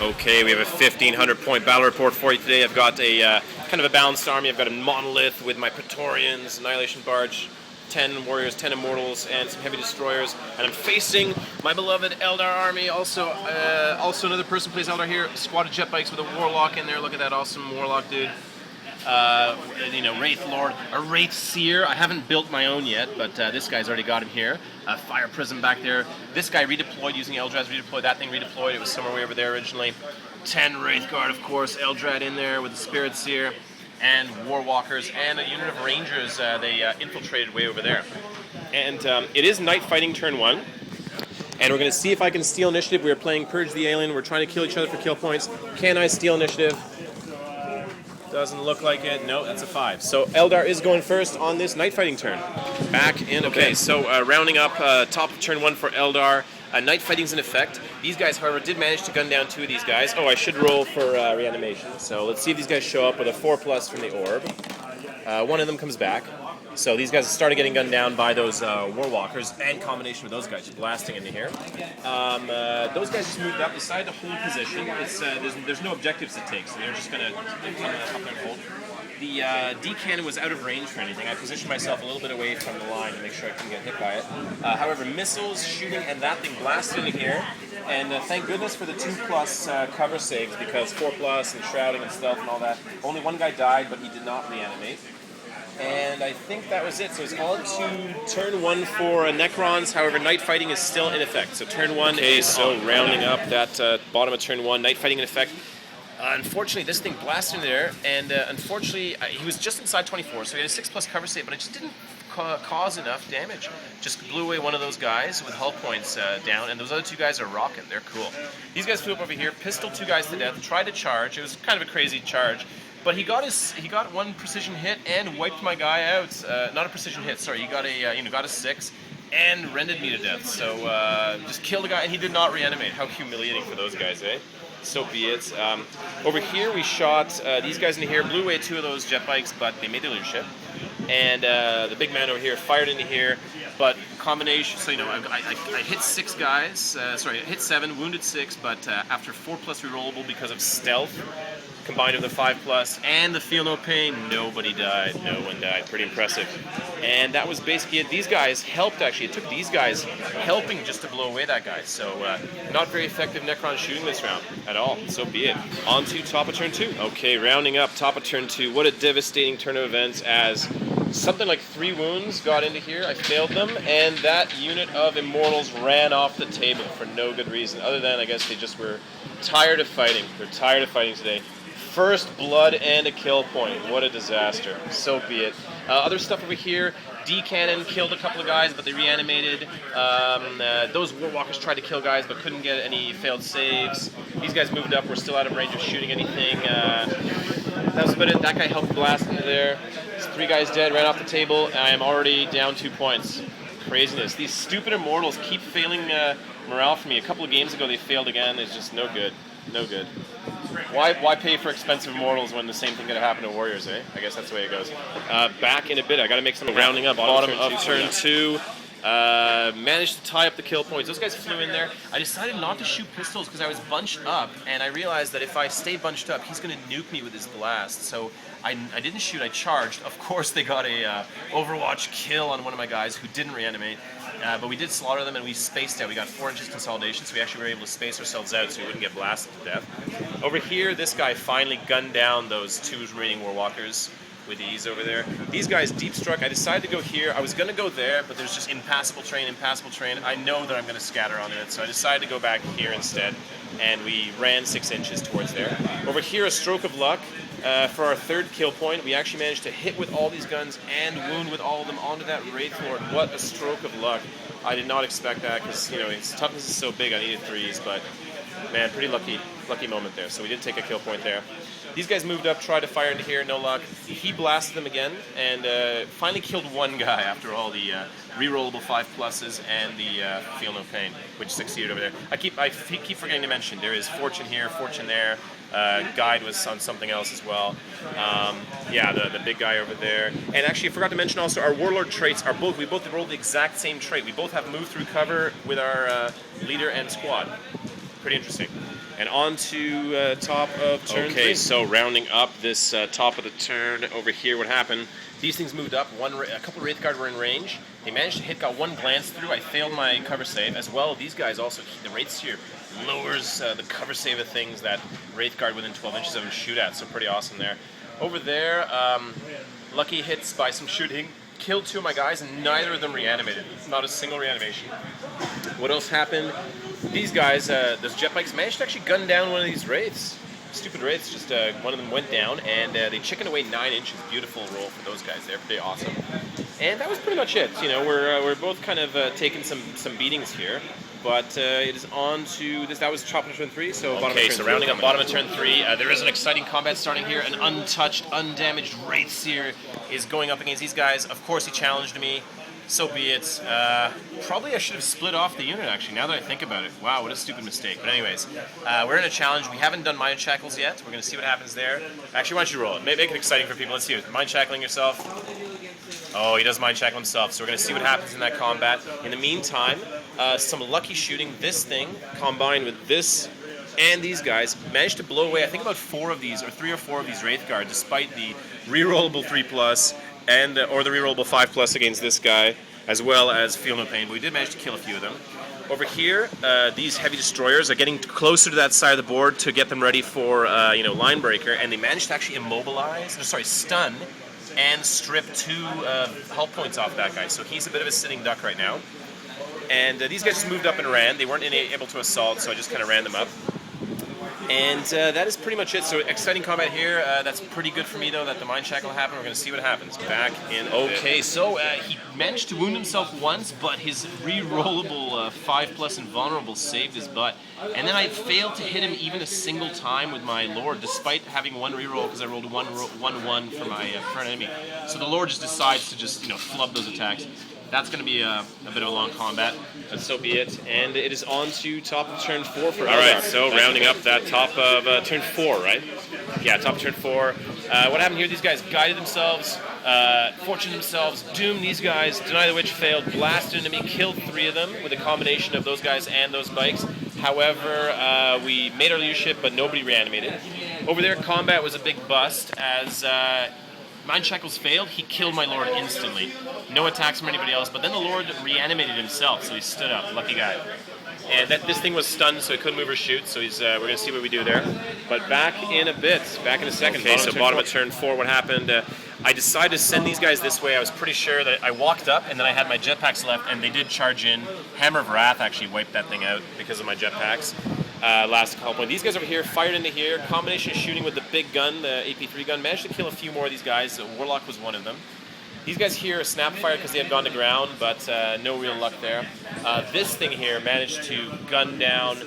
Okay, we have a 1,500 point battle report for you today. I've got a kind of a balanced army. I've got a Monolith with my Praetorians, Annihilation Barge, 10 warriors, 10 immortals, and some heavy destroyers. And I'm facing my beloved Eldar army. Also another person plays Eldar here. Squad of jet bikes with a warlock in there. Look at that awesome warlock dude. Wraith Lord, a Wraith Seer. I haven't built my own yet, but this guy's already got him here. Fire Prism back there. This guy redeployed using Eldrad, redeployed. That thing redeployed. It was somewhere way over there originally. 10 Wraith Guard, of course. Eldrad in there with the Spirit Seer. And Warwalkers, and a unit of Rangers. They infiltrated way over there. And it is Night Fighting turn 1. And we're going to see if I can steal initiative. We are playing Purge the Alien. We're trying to kill each other for kill points. Can I steal initiative? Doesn't look like it. No, that's a 5. So Eldar is going first on this Night Fighting turn. Back in. Okay, so rounding up top of turn 1 for Eldar. Night Fighting's in effect. These guys, however, did manage to gun down 2 of these guys. Oh, I should roll for reanimation. So let's see if these guys show up with a 4+ from the orb. One of them comes back. So these guys started getting gunned down by those Warwalkers, and combination with those guys just blasting into here. Those guys just moved up, decided to hold position. It's, there's no objectives to take, so they're just going to come up there and hold. The D-cannon was out of range for anything. I positioned myself a little bit away from the line to make sure I couldn't get hit by it. However, missiles, shooting, and that thing blasted into here. And thank goodness for the 2+ cover saves, because 4+ and shrouding and stealth and all that. Only one guy died, but he did not reanimate. And I think that was it. So it's on to turn 1 for Necrons. However, Night Fighting is still in effect. So turn 1 is so rounding up that bottom of turn 1. Night Fighting in effect. Unfortunately, this thing blasted in there, and unfortunately, he was just inside 24, so he had a 6+ cover save, but it just didn't cause enough damage. Just blew away one of those guys with hull points down, and those other 2 guys are rocking. They're cool. These guys flew up over here, pistoled 2 guys to death, tried to charge. It was kind of a crazy charge. But he got 1 precision hit and wiped my guy out. Not a precision hit, sorry. He got a 6 and rendered me to death. So just killed a guy, and he did not reanimate. How humiliating for those guys, eh? So be it. Over here, we shot these guys in here, blew away 2 of those jet bikes, but they made their leadership. And the big man over here fired into here, but combination. So I hit 6 guys. I hit 7, wounded 6, but after 4+ rerollable because of stealth, combined with the 5+ and the Feel No Pain, nobody died. No one died. Pretty impressive. And that was basically it. These guys helped, actually. It took these guys helping just to blow away that guy. So not very effective Necron shooting this round at all. So be it. On to top of turn 2. Okay, rounding up top of turn 2. What a devastating turn of events, as something like 3 wounds got into here. I failed them, and that unit of Immortals ran off the table for no good reason, other than I guess they just were tired of fighting. They're tired of fighting today. First blood and a kill point. What a disaster. So be it. Other stuff over here. D-cannon killed a couple of guys, but they reanimated. Those Warwalkers tried to kill guys, but couldn't get any failed saves. These guys moved up. We're still out of range of shooting anything. That was about it. That guy helped blast into there. 3 guys dead, ran off the table. I am already down 2 points. Craziness. These stupid Immortals keep failing morale for me. A couple of games ago, they failed again. It's just no good. No good. Why pay for expensive Immortals when the same thing could happen to Warriors, eh? I guess that's the way it goes. Back in a bit. I got to make some rounding up. Bottom of turn 2. Managed to tie up the kill points. Those guys flew in there. I decided not to shoot pistols because I was bunched up, and I realized that if I stay bunched up, he's going to nuke me with his blast. So I didn't shoot. I charged. Of course, they got a Overwatch kill on one of my guys who didn't reanimate. But we did slaughter them, and we spaced out. We got 4 inches consolidation, so we actually were able to space ourselves out so we wouldn't get blasted to death. Over here, this guy finally gunned down those 2 remaining Warwalkers with ease over there. These guys deep struck. I decided to go here. I was going to go there, but there's just impassable terrain. I know that I'm going to scatter on it, so I decided to go back here instead, and we ran 6 inches towards there. Over here, a stroke of luck. For our 3rd kill point, we actually managed to hit with all these guns and wound with all of them onto that Wraith Lord. What a stroke of luck. I did not expect that because, its toughness is so big. I needed 3s, but man, pretty lucky moment there. So we did take a kill point there. These guys moved up, tried to fire into here, no luck. He blasted them again, and finally killed 1 guy after all the rerollable 5+ and the Feel No Pain, which succeeded over there. I keep forgetting to mention there is fortune here, fortune there. Guide was on something else as well. Yeah, the big guy over there. And actually, I forgot to mention also our Warlord traits are we both rolled the exact same trait. We both have move through cover with our leader and squad. Pretty interesting. And on to top of turn 3. Okay, so rounding up this top of the turn over here, what happened? These things moved up. A couple of Wraithguard were in range. They managed to hit, got one glance through. I failed my cover save. As well, these guys also, the Wraiths here lowers the cover save of things that Wraithguard within 12 inches of them shoot at, so pretty awesome there. Over there, lucky hits by some shooting. Killed 2 of my guys, and neither of them reanimated. Not a single reanimation. What else happened? These guys, those jet bikes, managed to actually gun down one of these Wraiths. Stupid Wraiths, just one of them went down, and they chickened away 9 inches. Beautiful roll for those guys. They're pretty awesome. And that was pretty much it. You know, we're both kind of taking some beatings here. But it is on to this. That was top of turn 3. So bottom of turn 3. Rounding up bottom of turn 3. There is an exciting combat starting here. An untouched, undamaged Wraiths here is going up against these guys. Of course, he challenged me. So be it. Probably I should have split off the unit, actually, now that I think about it. Wow, what a stupid mistake. But anyways, we're in a challenge. We haven't done Mind Shackles yet. We're going to see what happens there. Actually, why don't you roll it? Make it exciting for people. Let's see it. Mind Shackling yourself. Oh, he does Mind Shackle himself. So we're going to see what happens in that combat. In the meantime, some lucky shooting. This thing, combined with this and these guys, managed to blow away, I think, about 4 of these, or 3 or 4 of these Wraithguard, despite the rerollable 3+, and or the rerollable 5+ against this guy, as well as Feel No Pain. But we did manage to kill a few of them. Over here, these heavy destroyers are getting closer to that side of the board to get them ready for line breaker, and they managed to actually stun and strip 2 health points off that guy. So he's a bit of a sitting duck right now. And these guys just moved up and ran. They weren't able to assault, so I just kind of ran them up. And that is pretty much it. So exciting combat here. That's pretty good for me, though, that the Mind Shackle happened. We're going to see what happens. Back in. Okay, so he managed to wound himself once, but his re-rollable 5+ invulnerable saved his butt. And then I failed to hit him even a single time with my Lord, despite having 1 reroll, because I rolled 1/1 for my current enemy. So the Lord just decides to just flub those attacks. That's going to be a bit of a long combat, but so be it. And it is on to top of turn 4 for Eldar. All right, so rounding up that top of turn 4, right? Yeah, top of turn 4. What happened here? These guys guided themselves, fortuned themselves, doomed these guys, Deny the Witch failed, blasted into me, killed 3 of them with a combination of those guys and those bikes. However, we made our leadership, but nobody reanimated. Over there, combat was a big bust as Mind Shackles failed. He killed my Lord instantly. No attacks from anybody else, but then the Lord reanimated himself, so he stood up. Lucky guy. And this thing was stunned, so he couldn't move or shoot, so we're going to see what we do there. But back in a bit, back in a second. Okay, so bottom of turn 4, what happened? I decided to send these guys this way. I was pretty sure that I walked up, and then I had my jetpacks left, and they did charge in. Hammer of Wrath actually wiped that thing out because of my jetpacks. Last couple points. These guys over here fired into here. Combination of shooting with the big gun, the AP3 gun. Managed to kill a few more of these guys. Warlock was one of them. These guys here snap fired because they had gone to ground, but no real luck there. This thing here managed to gun down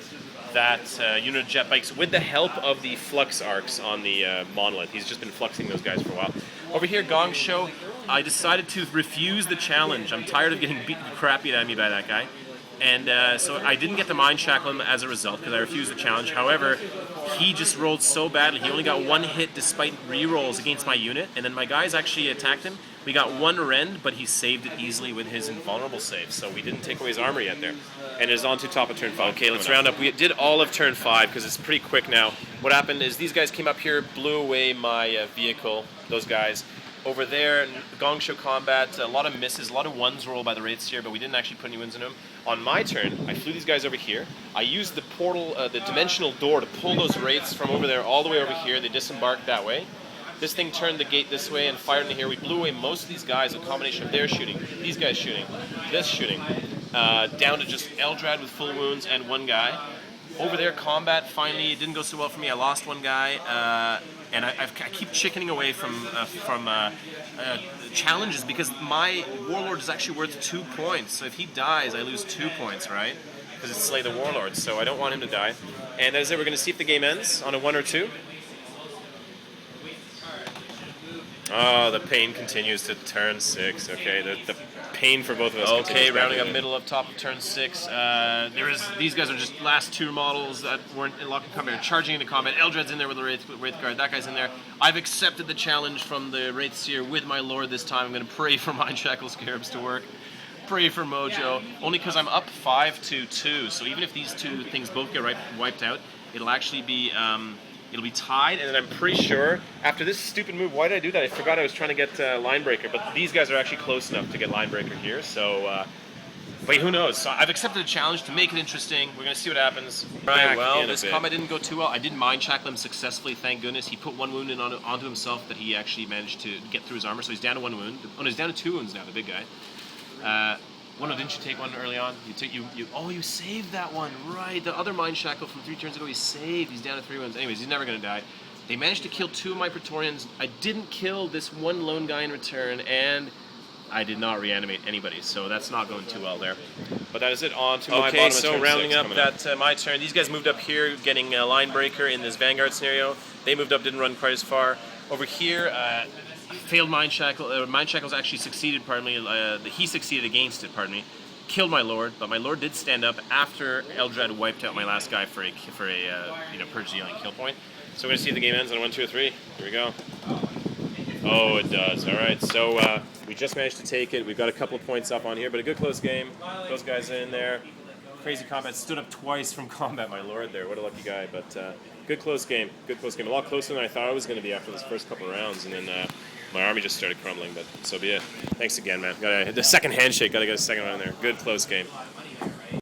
that unit of jet bikes with the help of the flux arcs on the Monolith. He's just been fluxing those guys for a while. Over here, Gong Show, I decided to refuse the challenge. I'm tired of getting beaten crappy out of me by that guy. And so I didn't get to Mind Shackle him as a result because I refused the challenge. However, he just rolled so badly. He only got 1 hit despite rerolls against my unit. And then my guys actually attacked him. We got 1 rend, but he saved it easily with his invulnerable save. So we didn't take away his armor yet there. And it is on to top of turn 5. Okay, let's round up. We did all of turn 5 because it's pretty quick now. What happened is these guys came up here, blew away my vehicle, those guys. Over there, Gong Show combat, a lot of misses, a lot of 1s rolled by the Wraiths here, but we didn't actually put any wins in them. On my turn, I flew these guys over here. I used the portal, the dimensional door to pull those Wraiths from over there all the way over here. They disembarked that way. This thing turned the gate this way and fired into here. We blew away most of these guys, a combination of their shooting, these guys shooting, this shooting, down to just Eldrad with full wounds and 1 guy. Over there, combat, finally, it didn't go so well for me. I lost 1 guy. And I keep chickening away from challenges because my Warlord is actually worth 2 points. So if he dies, I lose 2 points, right? Because it's Slay the Warlord, so I don't want him to die. And as I said, we're going to see if the game ends on a 1 or 2. Oh, the pain continues to turn 6. Okay, the pain for both of us. Okay, rounding up middle of top of turn 6. These guys are just last 2 models that weren't in lock and combat, charging into combat. Eldred's in there with the Wraithguard. That guy's in there. I've accepted the challenge from the Wraiths here with my Lord this time. I'm going to pray for Mind Shackle Scarabs to work. Pray for Mojo. Only because I'm up 5-2. So even if these 2 things both get wiped out, it'll actually be it'll be tied, and then I'm pretty sure after this stupid move. Why did I do that? I forgot I was trying to get line breaker, but these guys are actually close enough to get line breaker here. So, but who knows? So I've accepted a challenge to make it interesting. We're gonna see what happens. Right. Well, this combat didn't go too well. I did mind shackle him successfully. Thank goodness. He put 1 wound in onto himself that he actually managed to get through his armor. So he's down to 1 wound. Oh, no, he's down to 2 wounds now. The big guy. Well, no, didn't you take one early on? You saved that one, right? The other mind shackle from 3 turns ago, he saved. He's down to 3 wounds. Anyways, he's never gonna die. They managed to kill 2 of my Praetorians. I didn't kill this 1 lone guy in return, and I did not reanimate anybody, so that's not going too well there. But that is it. On to my bottom. Okay, so rounding up that my turn. These guys moved up here, getting a line breaker in this Vanguard scenario. They moved up, didn't run quite as far. Over here, failed mind shackle. Mind shackles actually succeeded. Pardon me. He succeeded against it. Pardon me. Killed my lord, but my lord did stand up after Eldrad wiped out my last guy for a purge dealing kill point. So we're gonna see if the game ends on 1, 2, or 3. Here we go. Oh, it does. All right. So we just managed to take it. We've got a couple of points up on here, but a good close game. Those guys are in there. Crazy combat. Stood up twice from combat, my lord. There. What a lucky guy. But good close game. Good close game. A lot closer than I thought it was going to be after this first couple of rounds, and then my army just started crumbling. But so be it. Thanks again, man. The second handshake. Got to get a second one in there. Good close game.